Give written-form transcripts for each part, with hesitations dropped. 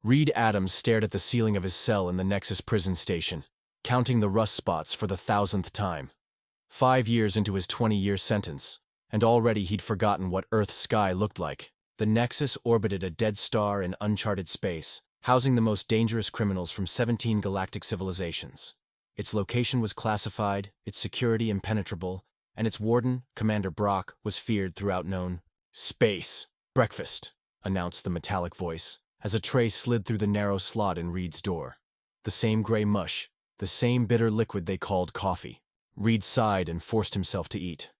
Reed Adams stared at the ceiling of his cell in the Nexus prison station, counting the rust spots for the 1,000th time. 5 years into his 20-year sentence, and already he'd forgotten what Earth's sky looked like. The Nexus orbited a dead star in uncharted space, housing the most dangerous criminals from 17 galactic civilizations. Its location was classified, its security impenetrable, and its warden, Commander Brock, was feared throughout known space. "Breakfast," announced the metallic voice, as a tray slid through the narrow slot in Reed's door. The same gray mush, the same bitter liquid they called coffee. Reed sighed and forced himself to eat.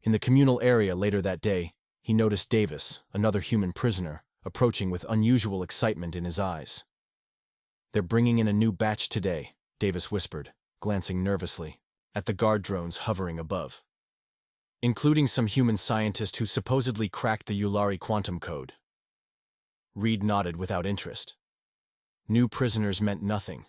In the communal area later that day, he noticed Davis, another human prisoner, approaching with unusual excitement in his eyes. "They're bringing in a new batch today," Davis whispered, glancing nervously at the guard drones hovering above. "Including some human scientist who supposedly cracked the Ulari quantum code." Reed nodded without interest. New prisoners meant nothing.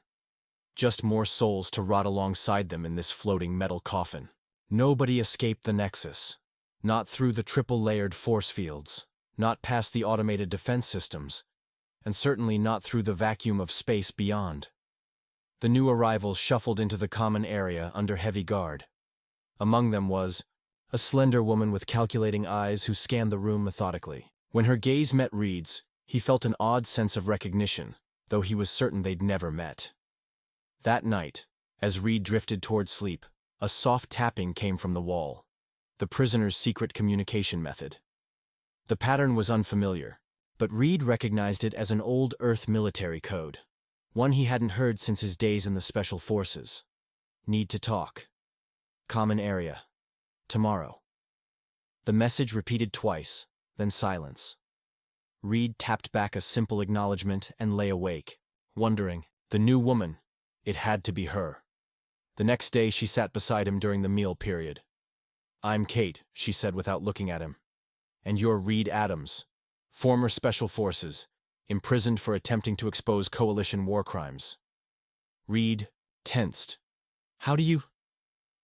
Just more souls to rot alongside them in this floating metal coffin. Nobody escaped the Nexus. Not through the triple-layered force fields, not past the automated defense systems, and certainly not through the vacuum of space beyond. The new arrivals shuffled into the common area under heavy guard. Among them was a slender woman with calculating eyes who scanned the room methodically. When her gaze met Reed's, he felt an odd sense of recognition, though he was certain they'd never met. That night, as Reed drifted toward sleep, a soft tapping came from the wall. The prisoner's secret communication method. The pattern was unfamiliar, but Reed recognized it as an old Earth military code. One he hadn't heard since his days in the Special Forces. "Need to talk. Common area. Tomorrow." The message repeated twice, then silence. Reed tapped back a simple acknowledgement and lay awake, wondering, the new woman, it had to be her. The next day she sat beside him during the meal period. "I'm Kate," she said without looking at him. "And you're Reed Adams, former Special Forces, imprisoned for attempting to expose coalition war crimes." Reed tensed. "How do you—"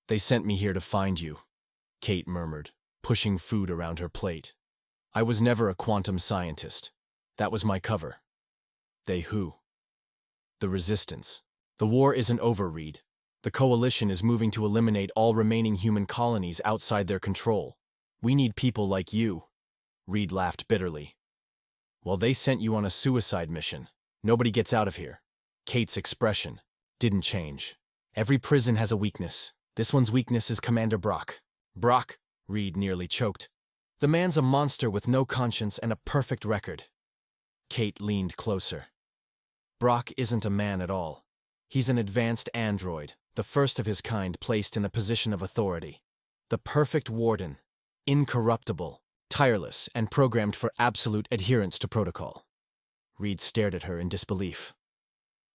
"They sent me here to find you," Kate murmured, pushing food around her plate. "I was never a quantum scientist. That was my cover." "They who?" "The Resistance. The war isn't over, Reed. The Coalition is moving to eliminate all remaining human colonies outside their control. We need people like you." Reed laughed bitterly. "Well, they sent you on a suicide mission. Nobody gets out of here." Kate's expression didn't change. "Every prison has a weakness. This one's weakness is Commander Brock." "Brock?" Reed nearly choked. "The man's a monster with no conscience and a perfect record." Kate leaned closer. "Brock isn't a man at all. He's an advanced android, the first of his kind placed in a position of authority. The perfect warden, incorruptible, tireless, and programmed for absolute adherence to protocol." Reed stared at her in disbelief.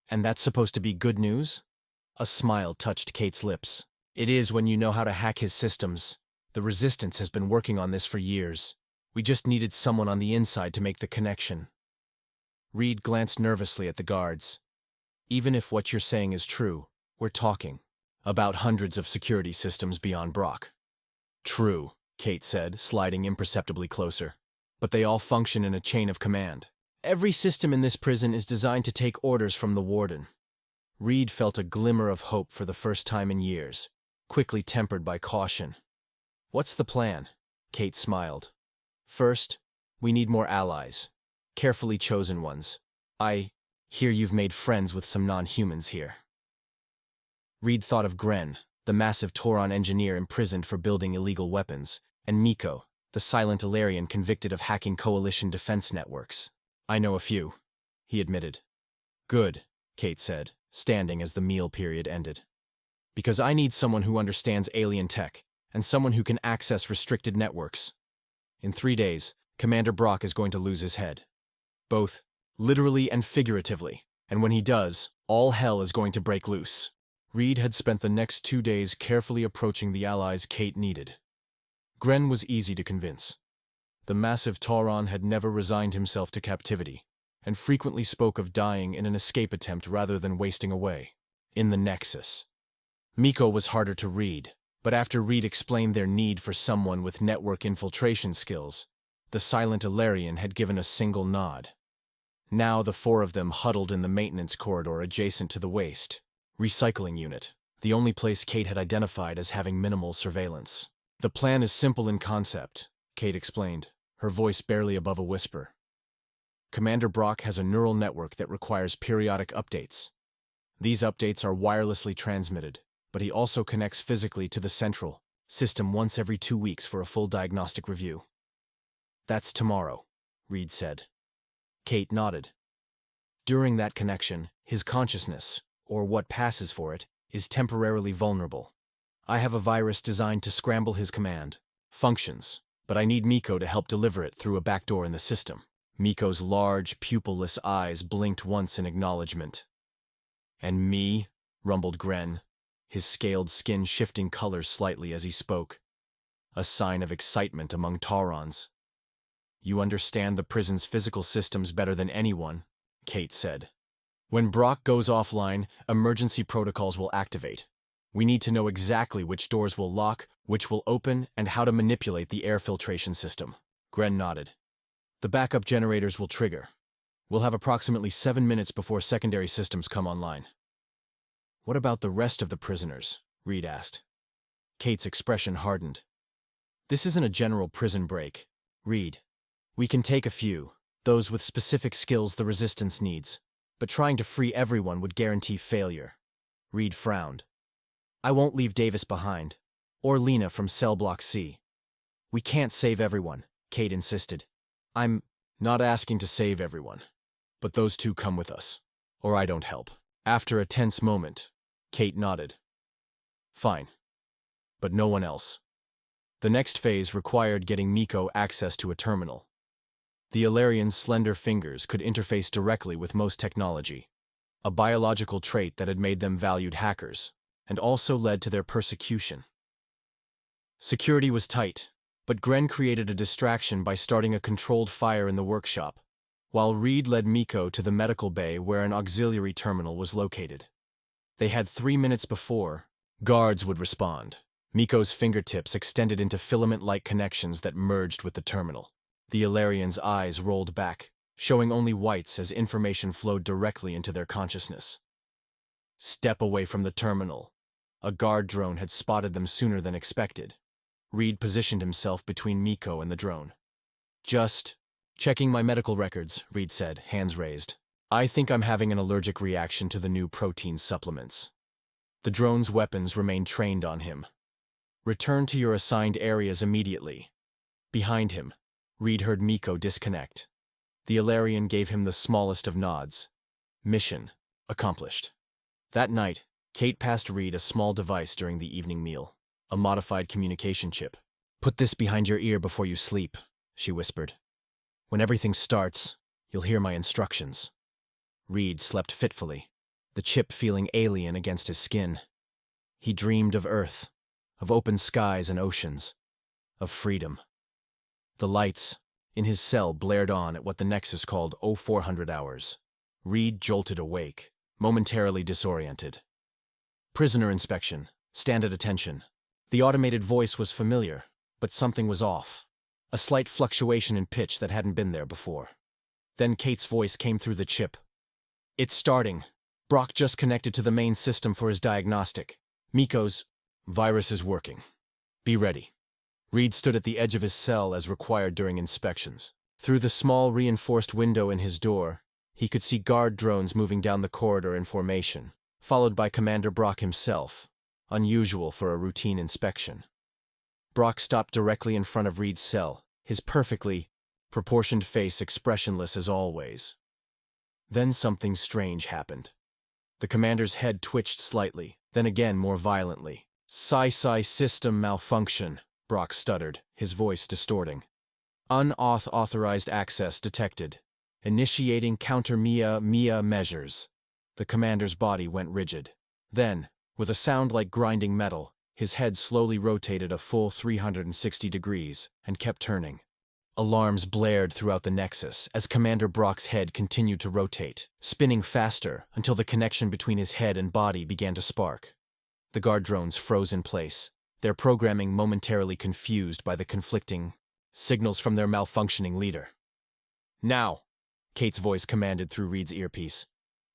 "And that's supposed to be good news?" A smile touched Kate's lips. "It is when you know how to hack his systems. The Resistance has been working on this for years. We just needed someone on the inside to make the connection." Reed glanced nervously at the guards. "Even if what you're saying is true, we're talking about hundreds of security systems beyond Brock." "True," Kate said, sliding imperceptibly closer. "But they all function in a chain of command. Every system in this prison is designed to take orders from the warden." Reed felt a glimmer of hope for the first time in years, quickly tempered by caution. "What's the plan?" Kate smiled. "First, we need more allies. Carefully chosen ones. I hear you've made friends with some non-humans here." Reed thought of Gren, the massive Tauron engineer imprisoned for building illegal weapons, and Miko, the silent Ilarian convicted of hacking Coalition defense networks. "I know a few," he admitted. "Good," Kate said, standing as the meal period ended. "Because I need someone who understands alien tech, and someone who can access restricted networks. In 3 days, Commander Brock is going to lose his head. Both literally and figuratively, and when he does, all hell is going to break loose." Reed had spent the next 2 days carefully approaching the allies Kate needed. Gren was easy to convince. The massive Tauron had never resigned himself to captivity, and frequently spoke of dying in an escape attempt rather than wasting away in the Nexus. Miko was harder to read, but after Reed explained their need for someone with network infiltration skills, the silent Ilarian had given a single nod. Now the four of them huddled in the maintenance corridor adjacent to the waste recycling unit, the only place Kate had identified as having minimal surveillance. The plan is simple in concept, Kate explained, her voice barely above a whisper. Commander Brock has a neural network that requires periodic updates. These updates are wirelessly transmitted, but he also connects physically to the central system once every 2 weeks for a full diagnostic review. That's tomorrow, Reed said. Kate nodded. During that connection, his consciousness, or what passes for it, is temporarily vulnerable. I have a virus designed to scramble his command functions, but I need Miko to help deliver it through a backdoor in the system. Miko's large, pupilless eyes blinked once in acknowledgement. And me? Rumbled Gren, his scaled skin shifting colors slightly as he spoke, a sign of excitement among Taurons. You understand the prison's physical systems better than anyone, Kate said. When Brock goes offline, emergency protocols will activate. We need to know exactly which doors will lock, which will open, and how to manipulate the air filtration system. Gren nodded. The backup generators will trigger. We'll have approximately 7 minutes before secondary systems come online. What about the rest of the prisoners? Reed asked. Kate's expression hardened. This isn't a general prison break, Reed. We can take a few, those with specific skills the Resistance needs, but trying to free everyone would guarantee failure. Reed frowned. I won't leave Davis behind, or Lena from Cell Block C. We can't save everyone, Kate insisted. I'm not asking to save everyone, but those two come with us, or I don't help. After a tense moment, Kate nodded. Fine. But no one else. The next phase required getting Miko access to a terminal. The Ilarian's slender fingers could interface directly with most technology, a biological trait that had made them valued hackers, and also led to their persecution. Security was tight, but Gren created a distraction by starting a controlled fire in the workshop, while Reed led Miko to the medical bay where an auxiliary terminal was located. They had 3 minutes before guards would respond. Miko's fingertips extended into filament-like connections that merged with the terminal. The Ilarian's eyes rolled back, showing only whites as information flowed directly into their consciousness. Step away from the terminal. A guard drone had spotted them sooner than expected. Reed positioned himself between Miko and the drone. Just checking my medical records, Reed said, hands raised. I think I'm having an allergic reaction to the new protein supplements. The drone's weapons remained trained on him. Return to your assigned areas immediately. Behind him, Reed heard Miko disconnect. The Ilarian gave him the smallest of nods. Mission accomplished. That night, Kate passed Reed a small device during the evening meal, a modified communication chip. Put this behind your ear before you sleep, she whispered. When everything starts, you'll hear my instructions. Reed slept fitfully, the chip feeling alien against his skin. He dreamed of Earth, of open skies and oceans, of freedom. The lights in his cell blared on at what the Nexus called 0400 hours. Reed jolted awake, momentarily disoriented. Prisoner inspection. Stand at attention. The automated voice was familiar, but something was off. A slight fluctuation in pitch that hadn't been there before. Then Kate's voice came through the chip. It's starting. Brock just connected to the main system for his diagnostic. Miko's virus is working. Be ready. Reed stood at the edge of his cell as required during inspections. Through the small reinforced window in his door, he could see guard drones moving down the corridor in formation, followed by Commander Brock himself, unusual for a routine inspection. Brock stopped directly in front of Reed's cell, his perfectly proportioned face expressionless as always. Then something strange happened. The commander's head twitched slightly, then again more violently. SUBSCIBE system malfunction, Brock stuttered, his voice distorting. Unauthorized access detected. Initiating counter-MIA measures. The commander's body went rigid. Then, with a sound like grinding metal, his head slowly rotated a full 360 degrees and kept turning. Alarms blared throughout the Nexus as Commander Brock's head continued to rotate, spinning faster until the connection between his head and body began to spark. The guard drones froze in place, their programming momentarily confused by the conflicting signals from their malfunctioning leader. Now! Kate's voice commanded through Reed's earpiece.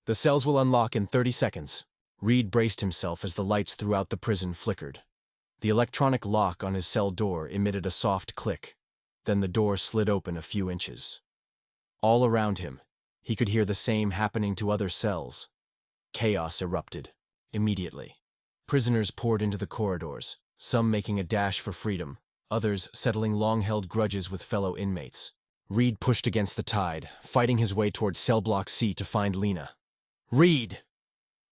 The cells will unlock in 30 seconds. Reed braced himself as the lights throughout the prison flickered. The electronic lock on his cell door emitted a soft click. Then the door slid open a few inches. All around him, he could hear the same happening to other cells. Chaos erupted. Immediately. Prisoners poured into the corridors, some making a dash for freedom, others settling long-held grudges with fellow inmates. Reed pushed against the tide, fighting his way toward cell block C to find Lena. "Reed!"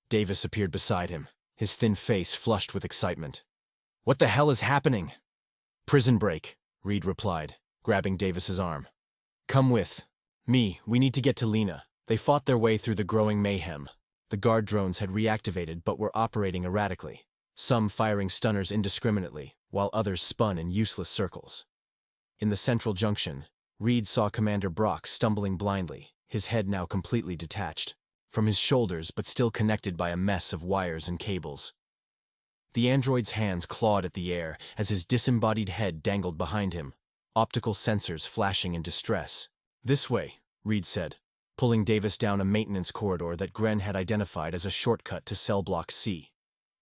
Davis appeared beside him, his thin face flushed with excitement. "What the hell is happening?" "Prison break," Reed replied, grabbing Davis's arm. "Come with me, we need to get to Lena." They fought their way through the growing mayhem. The guard drones had reactivated but were operating erratically, some firing stunners indiscriminately, while others spun in useless circles. In the central junction, Reed saw Commander Brock stumbling blindly, his head now completely detached from his shoulders but still connected by a mess of wires and cables. The android's hands clawed at the air as his disembodied head dangled behind him, optical sensors flashing in distress. "This way," Reed said, pulling Davis down a maintenance corridor that Gren had identified as a shortcut to cell block C.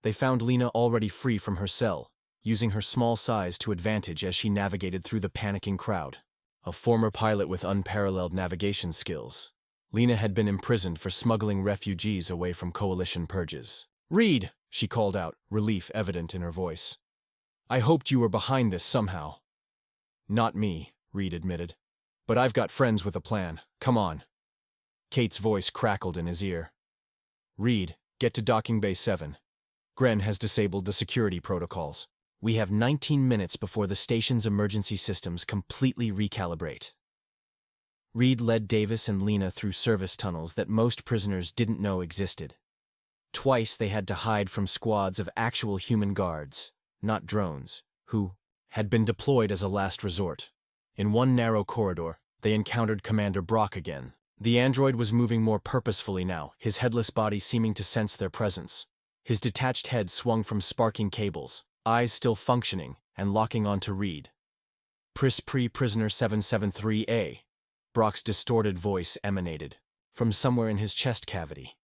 They found Lena already free from her cell, using her small size to advantage as she navigated through the panicking crowd. A former pilot with unparalleled navigation skills, Lena had been imprisoned for smuggling refugees away from coalition purges. "Reed!" she called out, relief evident in her voice. "I hoped you were behind this somehow." "Not me," Reed admitted. "But I've got friends with a plan. Come on." Kate's voice crackled in his ear. "Reed, get to docking bay 7. Gren has disabled the security protocols. We have 19 minutes before the station's emergency systems completely recalibrate." Reed led Davis and Lena through service tunnels that most prisoners didn't know existed. Twice they had to hide from squads of actual human guards, not drones, who had been deployed as a last resort. In one narrow corridor, they encountered Commander Brock again. The android was moving more purposefully now, his headless body seeming to sense their presence. His detached head swung from sparking cables, eyes still functioning and locking onto Reed. "Prisoner 773A. Brock's distorted voice emanated from somewhere in his chest cavity.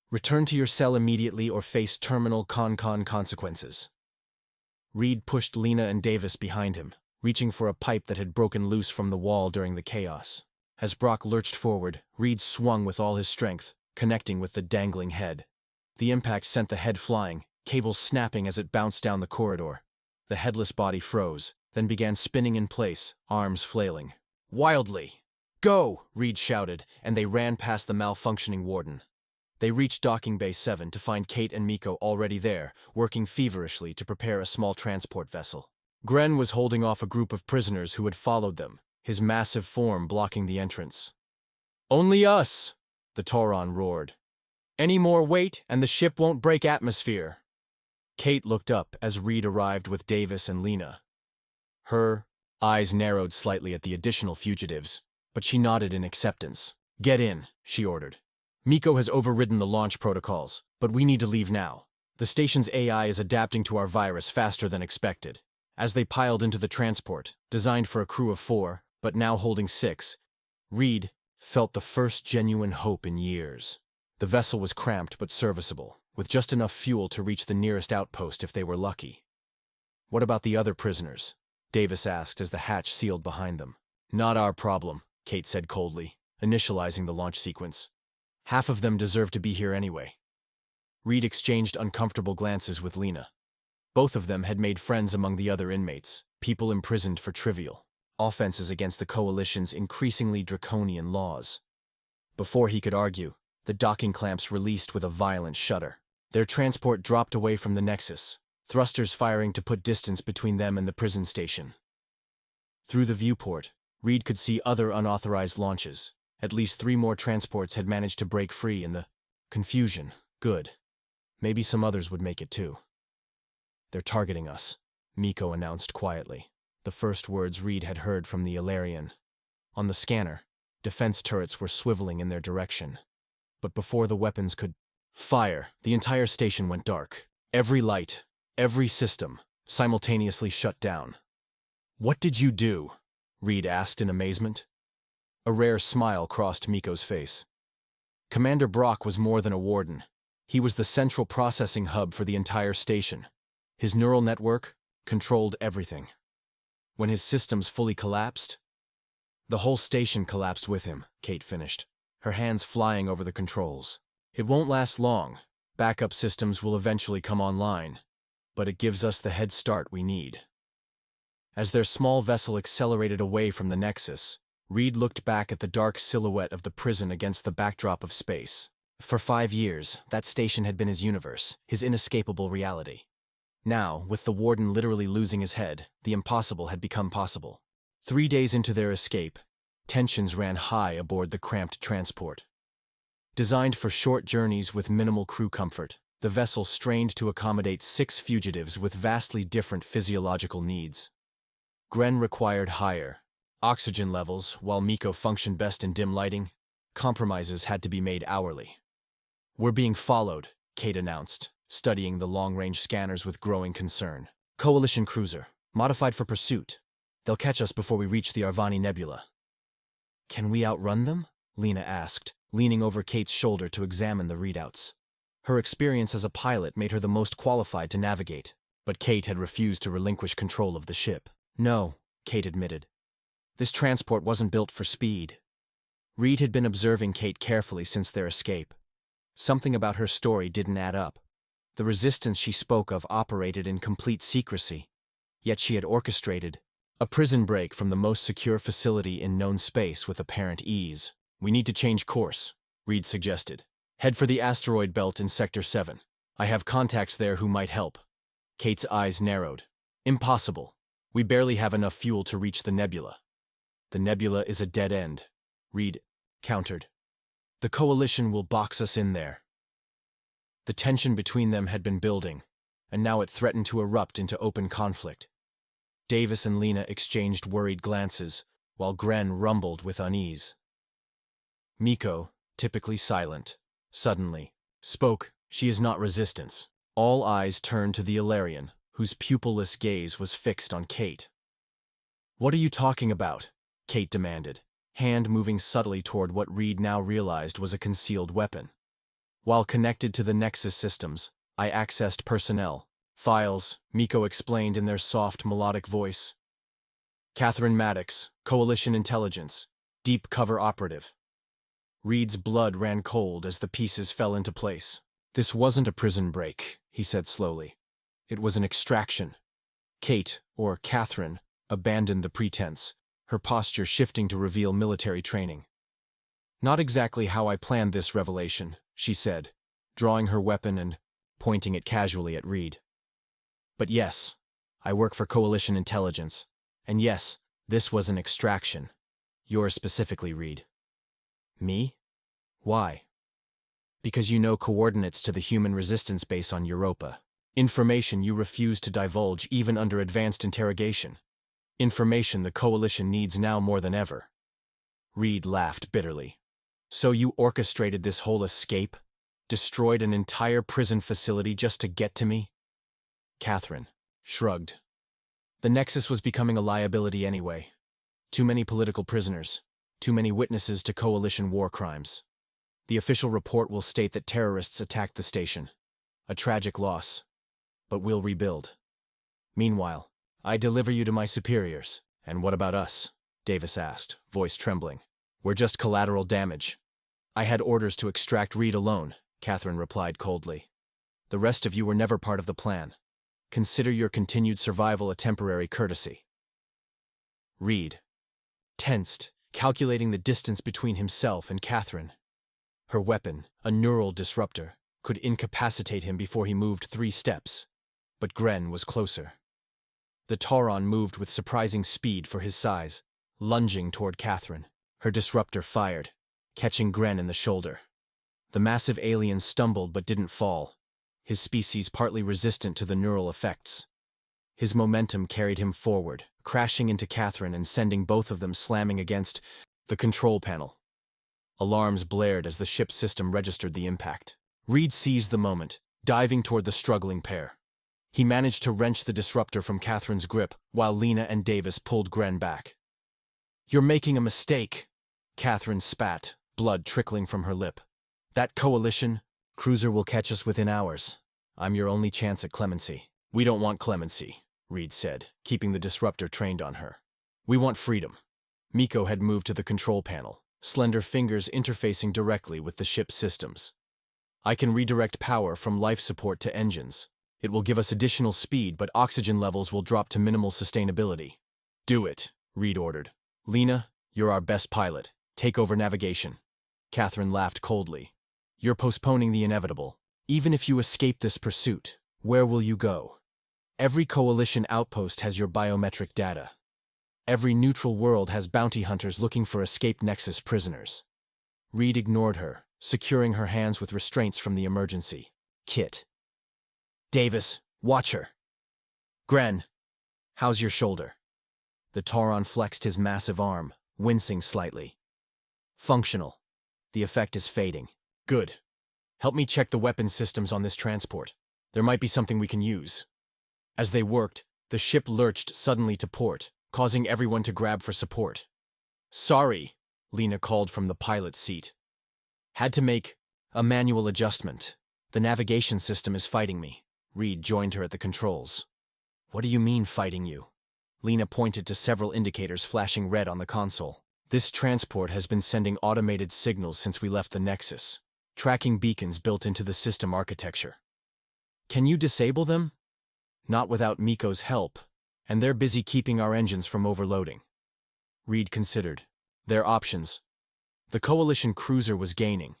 "Return to your cell immediately or face terminal consequences." Reed pushed Lena and Davis behind him, reaching for a pipe that had broken loose from the wall during the chaos. As Brock lurched forward, Reed swung with all his strength, connecting with the dangling head. The impact sent the head flying, cables snapping as it bounced down the corridor. The headless body froze, then began spinning in place, arms flailing. Wildly. "Go!" Reed shouted, and they ran past the malfunctioning warden. They reached docking bay 7 to find Kate and Miko already there, working feverishly to prepare a small transport vessel. Gren was holding off a group of prisoners who had followed them, his massive form blocking the entrance. "Only us!" the Tauron roared. "Any more weight, and the ship won't break atmosphere." Kate looked up as Reed arrived with Davis and Lena. Her eyes narrowed slightly at the additional fugitives, but she nodded in acceptance. "Get in," she ordered. "Miko has overridden the launch protocols, but we need to leave now. The station's AI is adapting to our virus faster than expected." As they piled into the transport, designed for a crew of 4, but now holding 6, Reed felt the first genuine hope in years. The vessel was cramped but serviceable, with just enough fuel to reach the nearest outpost if they were lucky. "What about the other prisoners?" Davis asked as the hatch sealed behind them. "Not our problem," Kate said coldly, initializing the launch sequence. "Half of them deserve to be here anyway." Reed exchanged uncomfortable glances with Lena. Both of them had made friends among the other inmates, people imprisoned for trivial offenses against the Coalition's increasingly draconian laws. Before he could argue, the docking clamps released with a violent shudder. Their transport dropped away from the Nexus, thrusters firing to put distance between them and the prison station. Through the viewport, Reed could see other unauthorized launches. At least 3 more transports had managed to break free in the confusion. Good. Maybe some others would make it too. "They're targeting us," Miko announced quietly, the first words Reed had heard from the Ilarian. On the scanner, defense turrets were swiveling in their direction. But before the weapons could fire, the entire station went dark. Every light, every system, simultaneously shut down. "What did you do?" Reed asked in amazement. A rare smile crossed Miko's face. Commander Brock was more than a warden. He was the central processing hub for the entire station. His neural network controlled everything. When his systems fully collapsed, the whole station collapsed with him, Kate finished, her hands flying over the controls. It won't last long. Backup systems will eventually come online, but it gives us the head start we need. As their small vessel accelerated away from the Nexus, Reed looked back at the dark silhouette of the prison against the backdrop of space. For 5 years, that station had been his universe, his inescapable reality. Now, with the warden literally losing his head, the impossible had become possible. 3 days into their escape, tensions ran high aboard the cramped transport. Designed for short journeys with minimal crew comfort, the vessel strained to accommodate 6 fugitives with vastly different physiological needs. Gren required higher oxygen levels, while Miko functioned best in dim lighting. Compromises had to be made hourly. "We're being followed," Kate announced, studying the long-range scanners with growing concern. "Coalition cruiser, modified for pursuit. They'll catch us before we reach the Arvani Nebula." "Can we outrun them?" Lena asked, leaning over Kate's shoulder to examine the readouts. Her experience as a pilot made her the most qualified to navigate, but Kate had refused to relinquish control of the ship. "No," Kate admitted. "This transport wasn't built for speed." Reed had been observing Kate carefully since their escape. Something about her story didn't add up. The resistance she spoke of operated in complete secrecy, yet she had orchestrated a prison break from the most secure facility in known space with apparent ease. "We need to change course," Reed suggested. "Head for the asteroid belt in Sector 7. I have contacts there who might help." Kate's eyes narrowed. "Impossible. We barely have enough fuel to reach the nebula." "The nebula is a dead end," Reed countered. "The Coalition will box us in there." The tension between them had been building, and now it threatened to erupt into open conflict. Davis and Lena exchanged worried glances, while Gren rumbled with unease. Miko, typically silent, suddenly spoke. "She is not resistance." All eyes turned to the Ilarian, whose pupilless gaze was fixed on Kate. "What are you talking about?" Kate demanded, hand moving subtly toward what Reed now realized was a concealed weapon. "While connected to the Nexus systems, I accessed personnel files," Miko explained in their soft, melodic voice. "Catherine Maddox, Coalition Intelligence, deep cover operative." Reed's blood ran cold as the pieces fell into place. "This wasn't a prison break," he said slowly. "It was an extraction." Kate, or Catherine, abandoned the pretense, her posture shifting to reveal military training. "Not exactly how I planned this revelation," she said, drawing her weapon and pointing it casually at Reed. "But yes, I work for Coalition Intelligence, and yes, this was an extraction. Yours specifically, Reed." "Me? Why?" "Because you know coordinates to the human resistance base on Europa. Information you refuse to divulge even under advanced interrogation. Information the Coalition needs now more than ever." Reed laughed bitterly. "So you orchestrated this whole escape? Destroyed an entire prison facility just to get to me?" Catherine shrugged. "The Nexus was becoming a liability anyway. Too many political prisoners. Too many witnesses to Coalition war crimes. The official report will state that terrorists attacked the station. A tragic loss. But we'll rebuild. Meanwhile, I deliver you to my superiors." "And what about us?" Davis asked, voice trembling. "We're just collateral damage." "I had orders to extract Reed alone," Catherine replied coldly. "The rest of you were never part of the plan. Consider your continued survival a temporary courtesy." Reed tensed, calculating the distance between himself and Catherine. Her weapon, a neural disruptor, could incapacitate him before he moved 3 steps. But Gren was closer. The Tauron moved with surprising speed for his size, lunging toward Catherine. Her disruptor fired, catching Gren in the shoulder. The massive alien stumbled but didn't fall, his species partly resistant to the neural effects. His momentum carried him forward, crashing into Catherine and sending both of them slamming against the control panel. Alarms blared as the ship's system registered the impact. Reed seized the moment, diving toward the struggling pair. He managed to wrench the disruptor from Catherine's grip, while Lena and Davis pulled Gren back. "You're making a mistake," Catherine spat, blood trickling from her lip. That coalition cruiser will catch us within hours. I'm your only chance at clemency. We don't want clemency, Reed said, keeping the disruptor trained on her. We want freedom. Miko had moved to the control panel, slender fingers interfacing directly with the ship's systems. I can redirect power from life support to engines. It will give us additional speed, but oxygen levels will drop to minimal sustainability. Do it, Reed ordered. Lena, you're our best pilot. Take over navigation. Catherine laughed coldly. You're postponing the inevitable. Even if you escape this pursuit, where will you go? Every coalition outpost has your biometric data. Every neutral world has bounty hunters looking for escaped Nexus prisoners. Reed ignored her, securing her hands with restraints from the emergency kit. Davis, watch her. Gren, how's your shoulder? The Tauron flexed his massive arm, wincing slightly. Functional. The effect is fading. Good. Help me check the weapon systems on this transport. There might be something we can use. As they worked, the ship lurched suddenly to port, causing everyone to grab for support. Sorry, Lena called from the pilot's seat. Had to make a manual adjustment. The navigation system is fighting me. Reed joined her at the controls. What do you mean, fighting you? Lena pointed to several indicators flashing red on the console. This transport has been sending automated signals since we left the Nexus, tracking beacons built into the system architecture. Can you disable them? Not without Miko's help, and they're busy keeping our engines from overloading. Reed considered. Their options. The Coalition cruiser was gaining.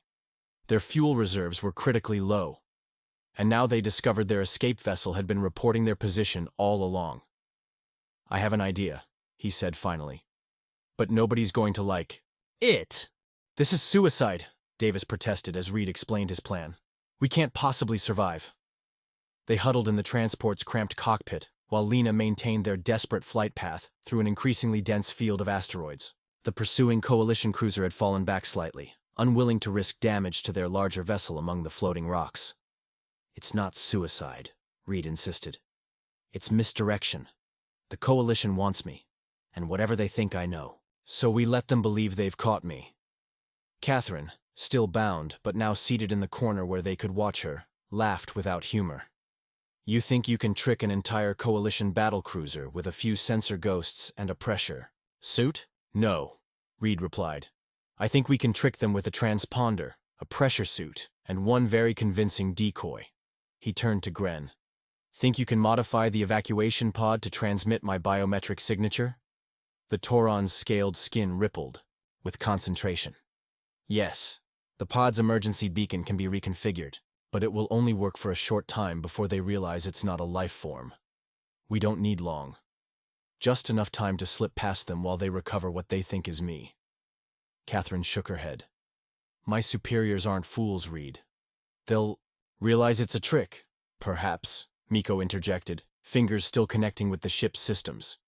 Their fuel reserves were critically low, and now they discovered their escape vessel had been reporting their position all along. I have an idea, he said finally. But nobody's going to like it. This is suicide, Davis protested as Reed explained his plan. We can't possibly survive. They huddled in the transport's cramped cockpit, while Lena maintained their desperate flight path through an increasingly dense field of asteroids. The pursuing Coalition cruiser had fallen back slightly, unwilling to risk damage to their larger vessel among the floating rocks. It's not suicide, Reed insisted. It's misdirection. The Coalition wants me, and whatever they think I know. So we let them believe they've caught me. Catherine, still bound but now seated in the corner where they could watch her, laughed without humor. You think you can trick an entire Coalition battlecruiser with a few sensor ghosts and a pressure suit? No, Reed replied. I think we can trick them with a transponder, a pressure suit, and one very convincing decoy. He turned to Gren. Think you can modify the evacuation pod to transmit my biometric signature? The Tauron's scaled skin rippled, with concentration. Yes, the pod's emergency beacon can be reconfigured, but it will only work for a short time before they realize it's not a life form. We don't need long. Just enough time to slip past them while they recover what they think is me. Catherine shook her head. My superiors aren't fools, Reed. They'll realize it's a trick. Perhaps, Miko interjected, fingers still connecting with the ship's systems.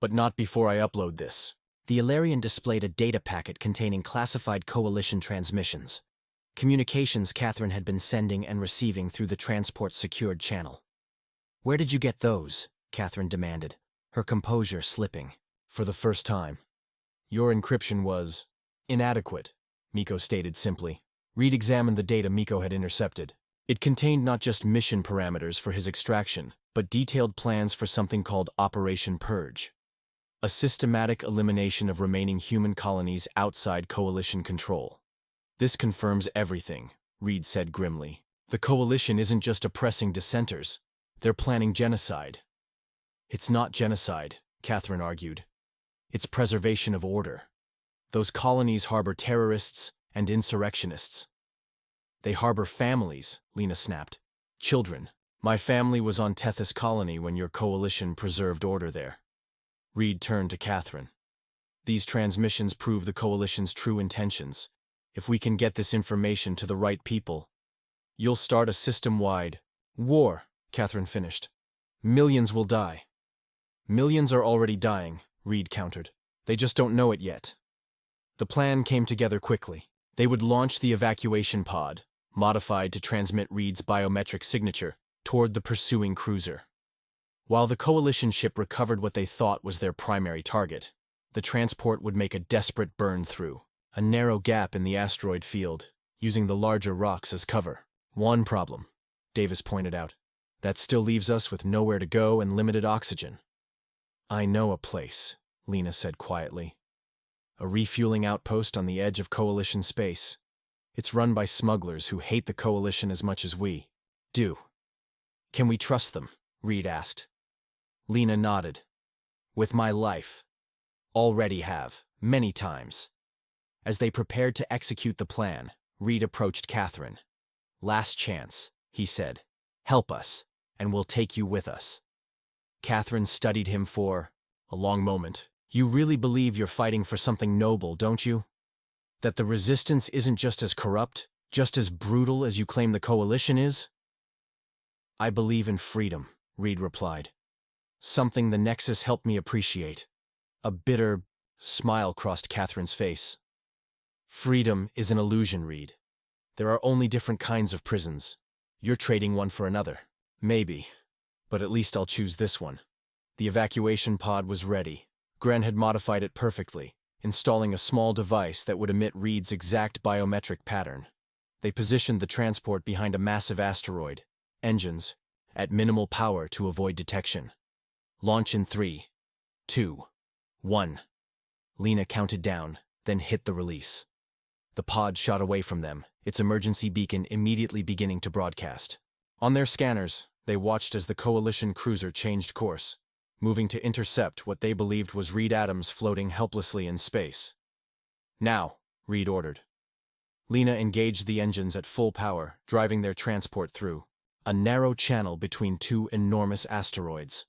But not before I upload this. The Ilarian displayed a data packet containing classified Coalition transmissions. Communications Catherine had been sending and receiving through the transport's secured channel. Where did you get those? Catherine demanded, her composure slipping. For the first time. Your encryption was inadequate, Miko stated simply. Reed examined the data Miko had intercepted. It contained not just mission parameters for his extraction, but detailed plans for something called Operation Purge. A systematic elimination of remaining human colonies outside Coalition control. This confirms everything, Reed said grimly. The Coalition isn't just oppressing dissenters. They're planning genocide. It's not genocide, Catherine argued. It's preservation of order. Those colonies harbor terrorists and insurrectionists. They harbor families, Lena snapped. Children. My family was on Tethys Colony when your Coalition preserved order there. Reed turned to Catherine. These transmissions prove the Coalition's true intentions. If we can get this information to the right people, you'll start a system-wide war, Catherine finished. Millions will die. Millions are already dying, Reed countered. They just don't know it yet. The plan came together quickly. They would launch the evacuation pod, modified to transmit Reed's biometric signature, toward the pursuing cruiser. While the Coalition ship recovered what they thought was their primary target, the transport would make a desperate burn through, A narrow gap in the asteroid field, using the larger rocks as cover. One problem, Davis pointed out. That still leaves us with nowhere to go and limited oxygen. I know a place, Lena said quietly. A refueling outpost on the edge of Coalition space. It's run by smugglers who hate the Coalition as much as we do. Can we trust them? Reed asked. Lena nodded. With my life. Already have, many times. As they prepared to execute the plan, Reed approached Catherine. Last chance, he said. Help us, and we'll take you with us. Catherine studied him for a long moment. You really believe you're fighting for something noble, don't you? That the resistance isn't just as corrupt, just as brutal as you claim the Coalition is? I believe in freedom, Reed replied. Something the Nexus helped me appreciate. A bitter smile crossed Catherine's face. Freedom is an illusion, Reed. There are only different kinds of prisons. You're trading one for another. Maybe. But at least I'll choose this one. The evacuation pod was ready. Gren had modified it perfectly, installing a small device that would emit Reed's exact biometric pattern. They positioned the transport behind a massive asteroid, engines, at minimal power to avoid detection. Launch in 3, 2, 1. Lena counted down, then hit the release. The pod shot away from them, its emergency beacon immediately beginning to broadcast. On their scanners, they watched as the Coalition cruiser changed course, moving to intercept what they believed was Reed Adams floating helplessly in space. Now, Reed ordered. Lena engaged the engines at full power, driving their transport through a narrow channel between two enormous asteroids.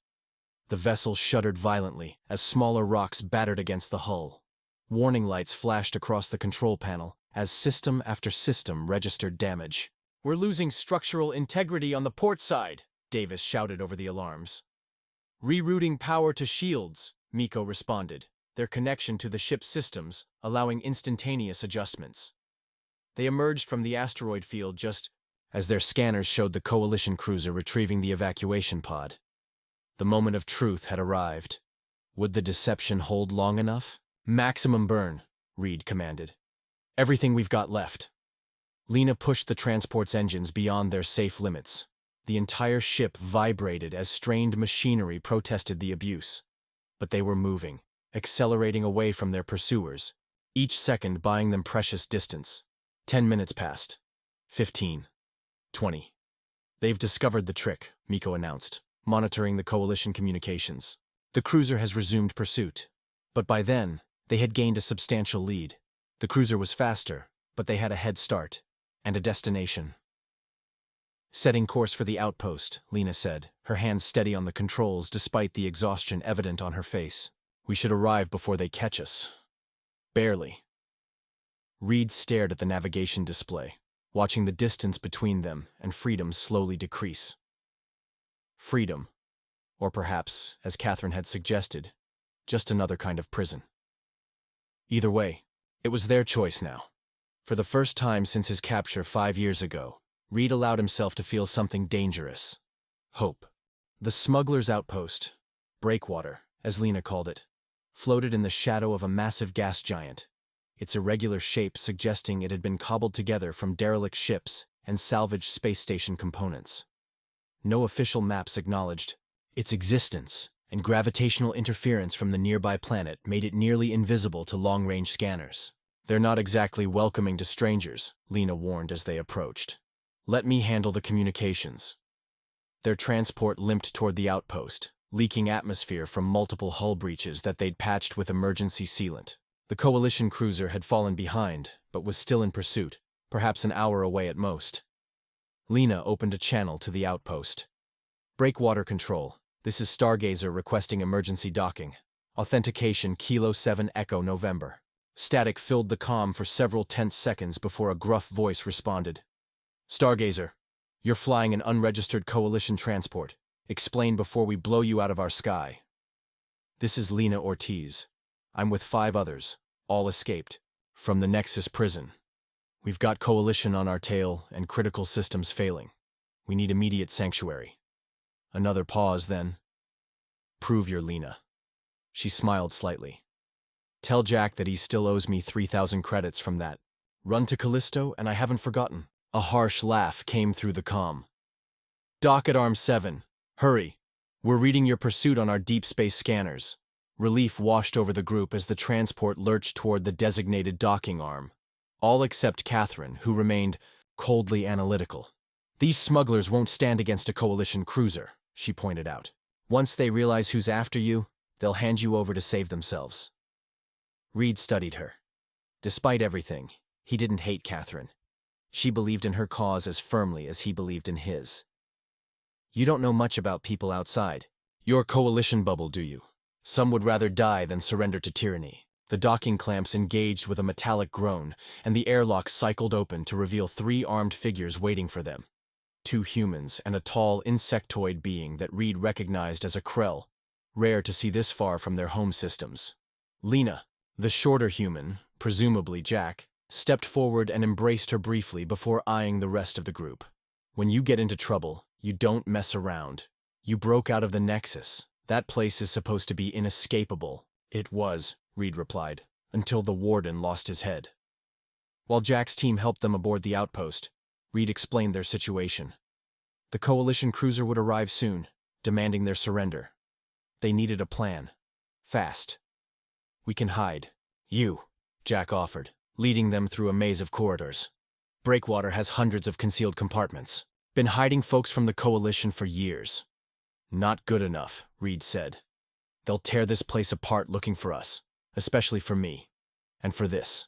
The vessel shuddered violently as smaller rocks battered against the hull. Warning lights flashed across the control panel as system after system registered damage. We're losing structural integrity on the port side, Davis shouted over the alarms. Rerouting power to shields, Miko responded, their connection to the ship's systems allowing instantaneous adjustments. They emerged from the asteroid field just as their scanners showed the Coalition cruiser retrieving the evacuation pod. The moment of truth had arrived. Would the deception hold long enough? Maximum burn, Reed commanded. Everything we've got left. Lena pushed the transport's engines beyond their safe limits. The entire ship vibrated as strained machinery protested the abuse. But they were moving, accelerating away from their pursuers, each second buying them precious distance. 10 minutes passed. 15. 20. They've discovered the trick, Miko announced, monitoring the Coalition communications. The cruiser has resumed pursuit. But by then, they had gained a substantial lead. The cruiser was faster, but they had a head start, and a destination. Setting course for the outpost, Lena said, her hands steady on the controls despite the exhaustion evident on her face. We should arrive before they catch us. Barely. Reed stared at the navigation display, watching the distance between them and freedom slowly decrease. Freedom, or perhaps, as Catherine had suggested, just another kind of prison. Either way, it was their choice now. For the first time since his capture 5 years ago, Reed allowed himself to feel something dangerous. Hope. The smuggler's outpost, breakwater, as Lena called it, floated in the shadow of a massive gas giant, its irregular shape suggesting it had been cobbled together from derelict ships and salvaged space station components. No official maps acknowledged its existence, and gravitational interference from the nearby planet made it nearly invisible to long-range scanners. They're not exactly welcoming to strangers, Lena warned as they approached. Let me handle the communications. Their transport limped toward the outpost, leaking atmosphere from multiple hull breaches that they'd patched with emergency sealant. The Coalition cruiser had fallen behind, but was still in pursuit, perhaps an hour away at most. Lena opened a channel to the outpost. Breakwater control. This is Stargazer requesting emergency docking. Authentication Kilo 7 Echo November. Static filled the comm for several tense seconds before a gruff voice responded. Stargazer, you're flying an unregistered Coalition transport. Explain before we blow you out of our sky. This is Lena Ortiz. I'm with 5 others, all escaped, from the Nexus prison. We've got Coalition on our tail and critical systems failing. We need immediate sanctuary. Another pause, then. Prove you're Lena. She smiled slightly. Tell Jack that he still owes me 3,000 credits from that run to Callisto, and I haven't forgotten. A harsh laugh came through the comm. Dock at Arm 7. Hurry. We're reading your pursuit on our deep space scanners. Relief washed over the group as the transport lurched toward the designated docking arm. All except Catherine, who remained coldly analytical. These smugglers won't stand against a coalition cruiser, she pointed out. Once they realize who's after you, they'll hand you over to save themselves. Reed studied her. Despite everything, he didn't hate Catherine. She believed in her cause as firmly as he believed in his. You don't know much about people outside. Your coalition bubble, do you? Some would rather die than surrender to tyranny. The docking clamps engaged with a metallic groan, and the airlock cycled open to reveal 3 armed figures waiting for them. 2 humans and a tall insectoid being that Reed recognized as a Krell, rare to see this far from their home systems. Lena, the shorter human, presumably Jack, stepped forward and embraced her briefly before eyeing the rest of the group. When you get into trouble, you don't mess around. You broke out of the Nexus. That place is supposed to be inescapable. It was, Reed replied, until the warden lost his head. While Jack's team helped them aboard the outpost, Reed explained their situation. The coalition cruiser would arrive soon, demanding their surrender. They needed a plan. Fast. We can hide. You, Jack offered, leading them through a maze of corridors. Breakwater has hundreds of concealed compartments. Been hiding folks from the coalition for years. Not good enough, Reed said. They'll tear this place apart looking for us, especially for me. And for this.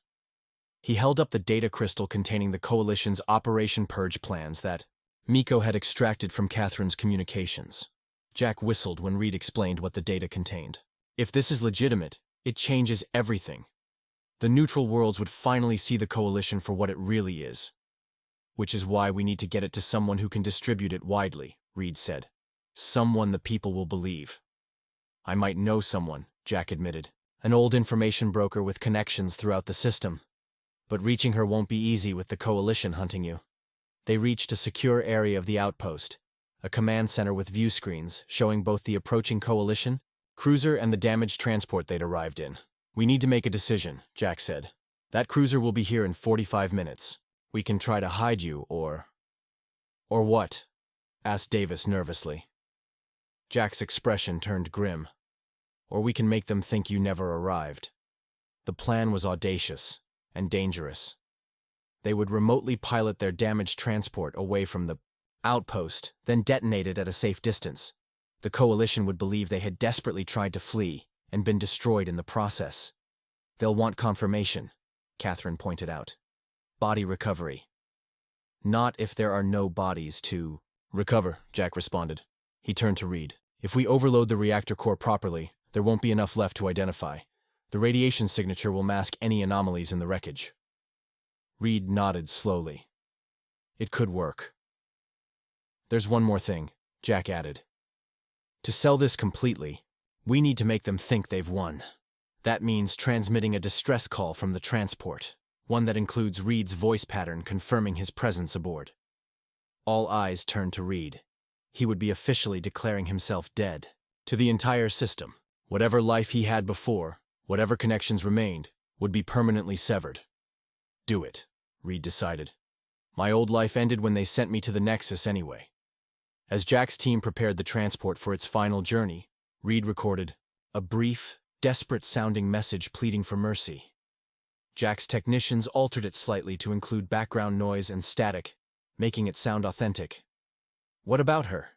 He held up the data crystal containing the coalition's Operation Purge plans that Miko had extracted from Catherine's communications. Jack whistled when Reed explained what the data contained. If this is legitimate, it changes everything. The neutral worlds would finally see the coalition for what it really is. Which is why we need to get it to someone who can distribute it widely, Reed said. Someone the people will believe. I might know someone, Jack admitted. An old information broker with connections throughout the system. But reaching her won't be easy with the coalition hunting you. They reached a secure area of the outpost, a command center with view screens showing both the approaching coalition, cruiser, and the damaged transport they'd arrived in. We need to make a decision, Jack said. That cruiser will be here in 45 minutes. We can try to hide you, or what? Asked Davis nervously. Jack's expression turned grim. Or we can make them think you never arrived. The plan was audacious and dangerous. They would remotely pilot their damaged transport away from the outpost, then detonate it at a safe distance. The coalition would believe they had desperately tried to flee and been destroyed in the process. They'll want confirmation, Catherine pointed out. Body recovery. Not if there are no bodies to recover, Jack responded. He turned to Reed. If we overload the reactor core properly, there won't be enough left to identify. The radiation signature will mask any anomalies in the wreckage. Reed nodded slowly. It could work. There's one more thing, Jack added. To sell this completely, we need to make them think they've won. That means transmitting a distress call from the transport, one that includes Reed's voice pattern confirming his presence aboard. All eyes turned to Reed. He would be officially declaring himself dead. To the entire system, whatever life he had before, whatever connections remained, would be permanently severed. Do it, Reed decided. My old life ended when they sent me to the Nexus anyway. As Jack's team prepared the transport for its final journey, Reed recorded a brief, desperate-sounding message pleading for mercy. Jack's technicians altered it slightly to include background noise and static, making it sound authentic. What about her?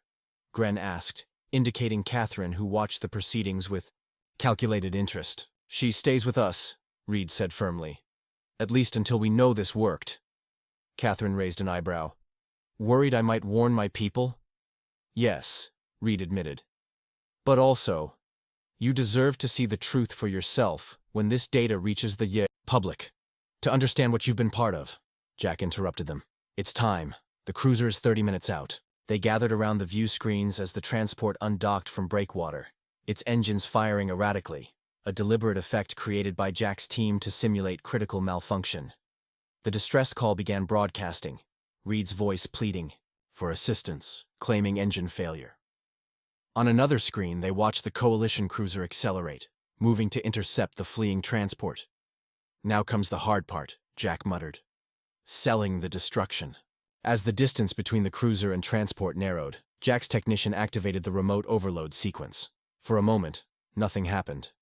Gren asked, indicating Catherine, who watched the proceedings with calculated interest. She stays with us, Reed said firmly. At least until we know this worked. Catherine raised an eyebrow. Worried I might warn my people? Yes, Reed admitted. But also, you deserve to see the truth for yourself when this data reaches the public. To understand what you've been part of, Jack interrupted them. It's time. The cruiser is 30 minutes out. They gathered around the view screens as the transport undocked from breakwater, its engines firing erratically, a deliberate effect created by Jack's team to simulate critical malfunction. The distress call began broadcasting, Reed's voice pleading for assistance, claiming engine failure. On another screen, they watched the coalition cruiser accelerate, moving to intercept the fleeing transport. "Now comes the hard part," Jack muttered. "Selling the destruction." As the distance between the cruiser and transport narrowed, Jack's technician activated the remote overload sequence. For a moment, nothing happened.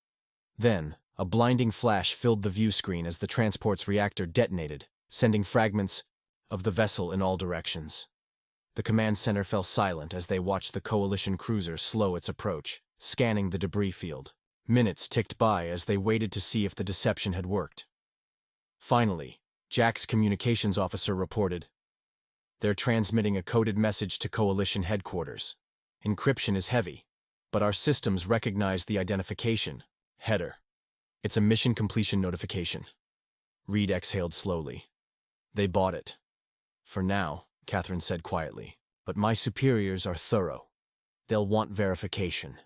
Then, a blinding flash filled the view screen as the transport's reactor detonated, sending fragments of the vessel in all directions. The command center fell silent as they watched the Coalition cruiser slow its approach, scanning the debris field. Minutes ticked by as they waited to see if the deception had worked. Finally, Jack's communications officer reported, "They're transmitting a coded message to Coalition headquarters. Encryption is heavy, but our systems recognize the identification header. It's a mission completion notification." Reed exhaled slowly. "They bought it." "For now," Catherine said quietly, "but my superiors are thorough. They'll want verification."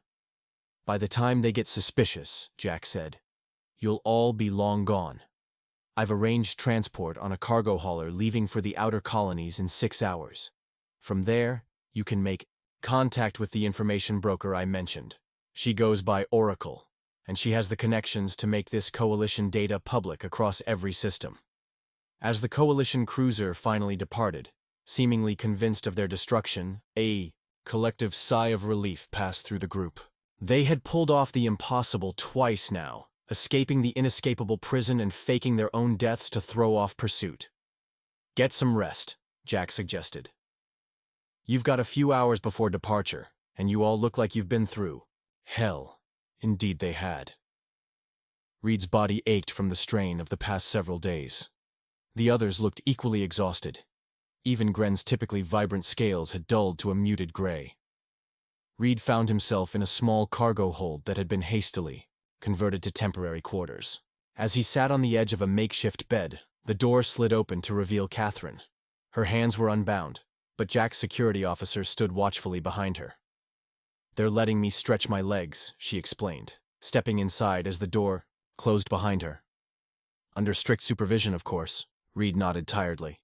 "By the time they get suspicious," Jack said, "you'll all be long gone. I've arranged transport on a cargo hauler leaving for the outer colonies in 6 hours. From there, you can make contact with the information broker I mentioned. She goes by Oracle, and she has the connections to make this Coalition data public across every system." As the Coalition cruiser finally departed, seemingly convinced of their destruction, a collective sigh of relief passed through the group. They had pulled off the impossible twice now, escaping the inescapable prison and faking their own deaths to throw off pursuit. "Get some rest," Jack suggested. "You've got a few hours before departure, and you all look like you've been through hell." Indeed they had. Reed's body ached from the strain of the past several days. The others looked equally exhausted. Even Gren's typically vibrant scales had dulled to a muted gray. Reed found himself in a small cargo hold that had been hastily converted to temporary quarters. As he sat on the edge of a makeshift bed, the door slid open to reveal Catherine. Her hands were unbound, but Jack's security officer stood watchfully behind her. "They're letting me stretch my legs," she explained, stepping inside as the door closed behind her. "Under strict supervision, of course," Reed nodded tiredly.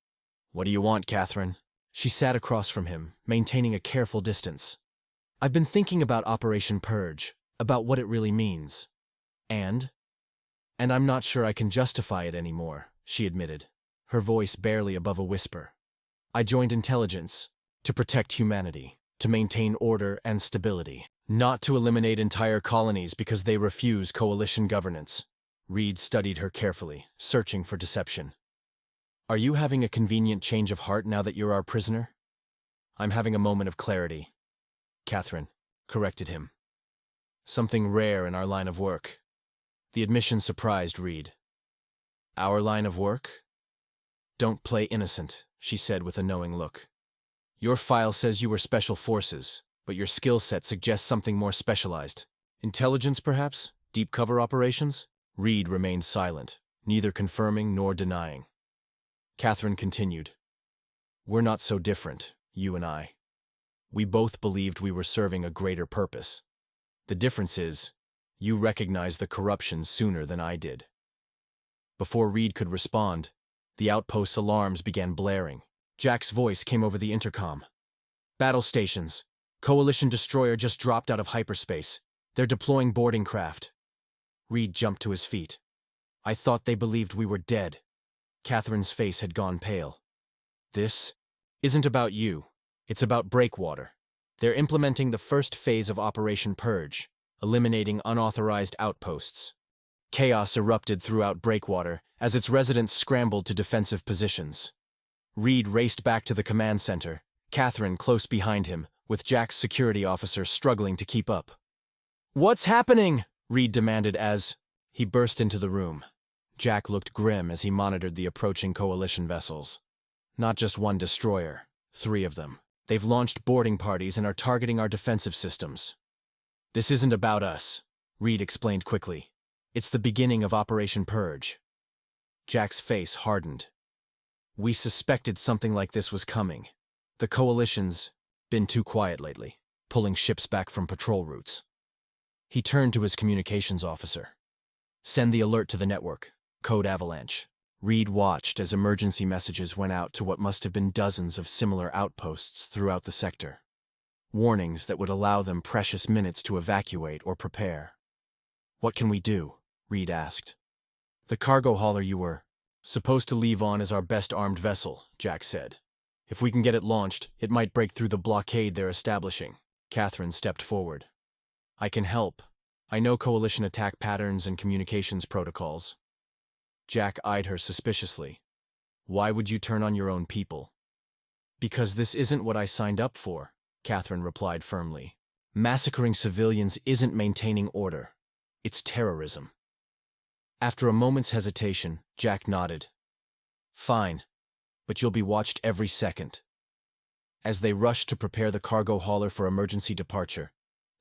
"What do you want, Catherine?" She sat across from him, maintaining a careful distance. "I've been thinking about Operation Purge, about what it really means. And I'm not sure I can justify it anymore," she admitted, her voice barely above a whisper. "I joined intelligence to protect humanity, to maintain order and stability, not to eliminate entire colonies because they refuse Coalition governance." Reed studied her carefully, searching for deception. "Are you having a convenient change of heart now that you're our prisoner?" "I'm having a moment of clarity," Catherine corrected him. "Something rare in our line of work." The admission surprised Reed. "Our line of work?" "Don't play innocent," she said with a knowing look. "Your file says you were Special Forces, but your skill set suggests something more specialized. Intelligence, perhaps? Deep cover operations?" Reed remained silent, neither confirming nor denying. Catherine continued, "We're not so different, you and I. We both believed we were serving a greater purpose. The difference is, you recognized the corruption sooner than I did." Before Reed could respond, the outpost's alarms began blaring. Jack's voice came over the intercom. "Battle stations. Coalition destroyer just dropped out of hyperspace. They're deploying boarding craft." Reed jumped to his feet. "I thought they believed we were dead." Catherine's face had gone pale. "This isn't about you. It's about Breakwater. They're implementing the first phase of Operation Purge, eliminating unauthorized outposts." Chaos erupted throughout Breakwater as its residents scrambled to defensive positions. Reed raced back to the command center, Catherine close behind him, with Jack's security officer struggling to keep up. "What's happening?" Reed demanded as he burst into the room. Jack looked grim as he monitored the approaching Coalition vessels. "Not just one destroyer, 3 of them. They've launched boarding parties and are targeting our defensive systems." "This isn't about us," Reed explained quickly. "It's the beginning of Operation Purge." Jack's face hardened. "We suspected something like this was coming. The Coalition's been too quiet lately, pulling ships back from patrol routes." He turned to his communications officer. "Send the alert to the network. Code Avalanche." Reed watched as emergency messages went out to what must have been dozens of similar outposts throughout the sector. Warnings that would allow them precious minutes to evacuate or prepare. What can we do? Reed asked. The cargo hauler you were supposed to leave on is our best armed vessel, Jack said. If we can get it launched, it might break through the blockade they're establishing. Catherine stepped forward. I can help. I know Coalition attack patterns and communications protocols. Jack eyed her suspiciously. Why would you turn on your own people? Because this isn't what I signed up for, Catherine replied firmly. Massacring civilians isn't maintaining order. It's terrorism. After a moment's hesitation, Jack nodded. Fine, but you'll be watched every second. As they rushed to prepare the cargo hauler for emergency departure,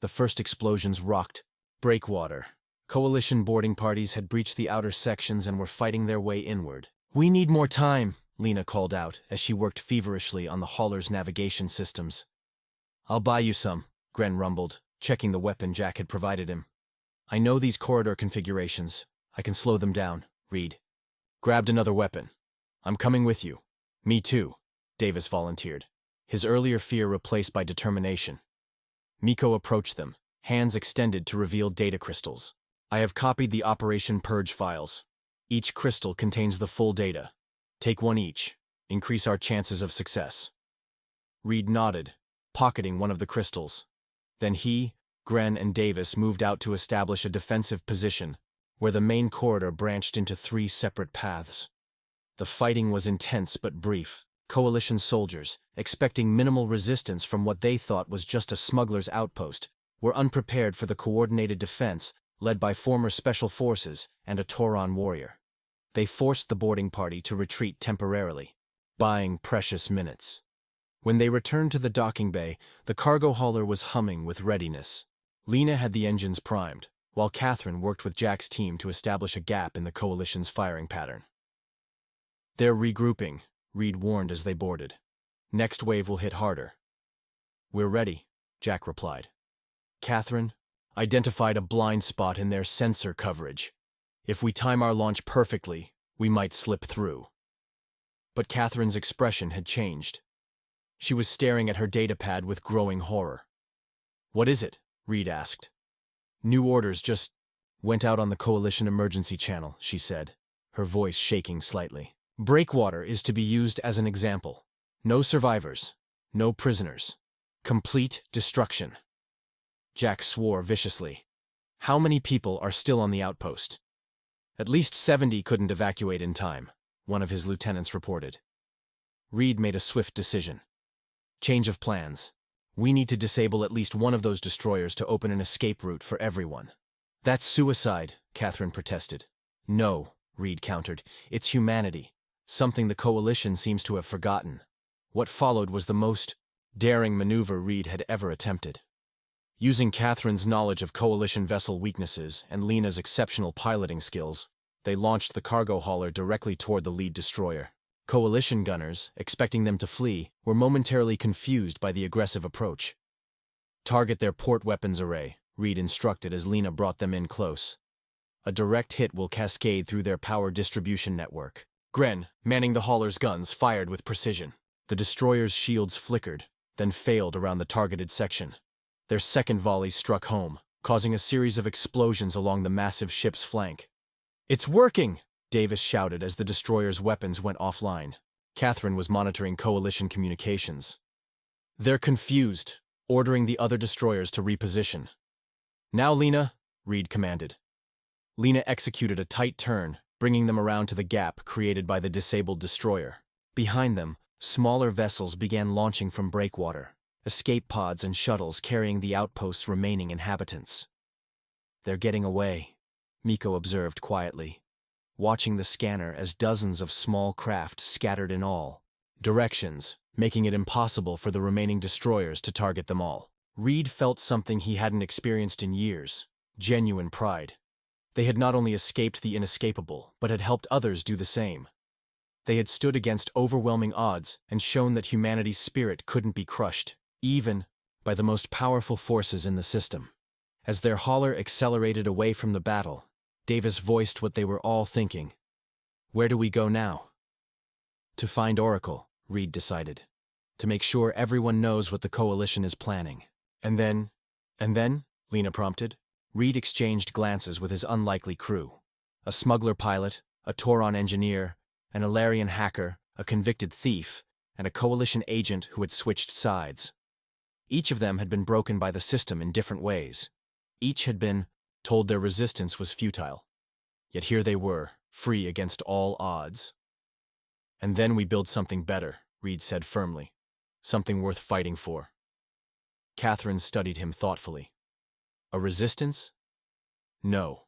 the first explosions rocked Breakwater. Coalition boarding parties had breached the outer sections and were fighting their way inward. We need more time, Lena called out as she worked feverishly on the hauler's navigation systems. I'll buy you some, Gren rumbled, checking the weapon Jack had provided him. I know these corridor configurations. I can slow them down, Reed grabbed another weapon. I'm coming with you. Me too, Davis volunteered, his earlier fear replaced by determination. Miko approached them, hands extended to reveal data crystals. I have copied the Operation Purge files. Each crystal contains the full data. Take one each. Increase our chances of success. Reed nodded, pocketing one of the crystals. Then he, Gren, and Davis moved out to establish a defensive position where the main corridor branched into 3 separate paths. The fighting was intense but brief. Coalition soldiers, expecting minimal resistance from what they thought was just a smuggler's outpost, were unprepared for the coordinated defense led by former Special Forces and a Tauron warrior. They forced the boarding party to retreat temporarily, buying precious minutes. When they returned to the docking bay, the cargo hauler was humming with readiness. Lena had the engines primed, while Catherine worked with Jack's team to establish a gap in the Coalition's firing pattern. They're regrouping, Reed warned as they boarded. Next wave will hit harder. We're ready, Jack replied. Catherine identified a blind spot in their sensor coverage. If we time our launch perfectly, we might slip through. But Catherine's expression had changed. She was staring at her datapad with growing horror. What is it? Reed asked. New orders just went out on the Coalition emergency channel, she said, her voice shaking slightly. Breakwater is to be used as an example. No survivors, no prisoners. Complete destruction. Jack swore viciously. How many people are still on the outpost? At least 70 couldn't evacuate in time, one of his lieutenants reported. Reed made a swift decision. Change of plans. We need to disable at least one of those destroyers to open an escape route for everyone. That's suicide, Catherine protested. No, Reed countered. It's humanity. Something the Coalition seems to have forgotten. What followed was the most daring maneuver Reed had ever attempted. Using Catherine's knowledge of Coalition vessel weaknesses and Lena's exceptional piloting skills, they launched the cargo hauler directly toward the lead destroyer. Coalition gunners, expecting them to flee, were momentarily confused by the aggressive approach. Target their port weapons array, Reed instructed as Lena brought them in close. A direct hit will cascade through their power distribution network. Gren, manning the hauler's guns, fired with precision. The destroyer's shields flickered, then failed around the targeted section. Their second volley struck home, causing a series of explosions along the massive ship's flank. It's working! Davis shouted as the destroyer's weapons went offline. Catherine was monitoring Coalition communications. They're confused, ordering the other destroyers to reposition. Now, Lena, Reed commanded. Lena executed a tight turn, bringing them around to the gap created by the disabled destroyer. Behind them, smaller vessels began launching from Breakwater, escape pods and shuttles carrying the outpost's remaining inhabitants. They're getting away, Miko observed quietly, watching the scanner as dozens of small craft scattered in all directions, making it impossible for the remaining destroyers to target them all. Reed felt something he hadn't experienced in years, genuine pride. They had not only escaped the inescapable, but had helped others do the same. They had stood against overwhelming odds and shown that humanity's spirit couldn't be crushed, even by the most powerful forces in the system. As their hauler accelerated away from the battle, Davis voiced what they were all thinking. Where do we go now? To find Oracle, Reed decided. To make sure everyone knows what the Coalition is planning. And then, Lena prompted. Reed exchanged glances with his unlikely crew. A smuggler pilot, a Tauron engineer, an Ilarian hacker, a convicted thief, and a coalition agent who had switched sides. Each of them had been broken by the system in different ways. Each had been told their resistance was futile. Yet here they were, free against all odds. "And then we build something better," Reed said firmly. "Something worth fighting for." Catherine studied him thoughtfully. "A resistance?" "No,"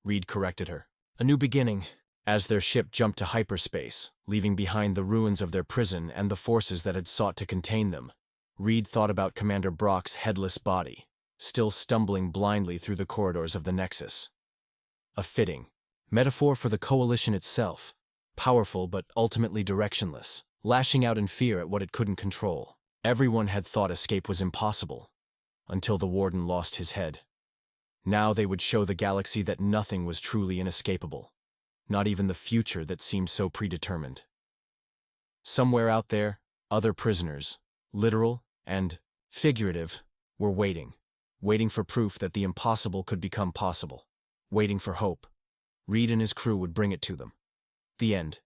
Reed corrected her. "A new beginning." As their ship jumped to hyperspace, leaving behind the ruins of their prison and the forces that had sought to contain them, Reed thought about Commander Brock's headless body, still stumbling blindly through the corridors of the Nexus. A fitting metaphor for the Coalition itself, powerful but ultimately directionless, lashing out in fear at what it couldn't control. Everyone had thought escape was impossible, until the Warden lost his head. Now they would show the galaxy that nothing was truly inescapable, not even the future that seemed so predetermined. Somewhere out there, other prisoners, literal and figurative, were waiting for proof that the impossible could become possible, waiting for hope. Reed and his crew would bring it to them. The end.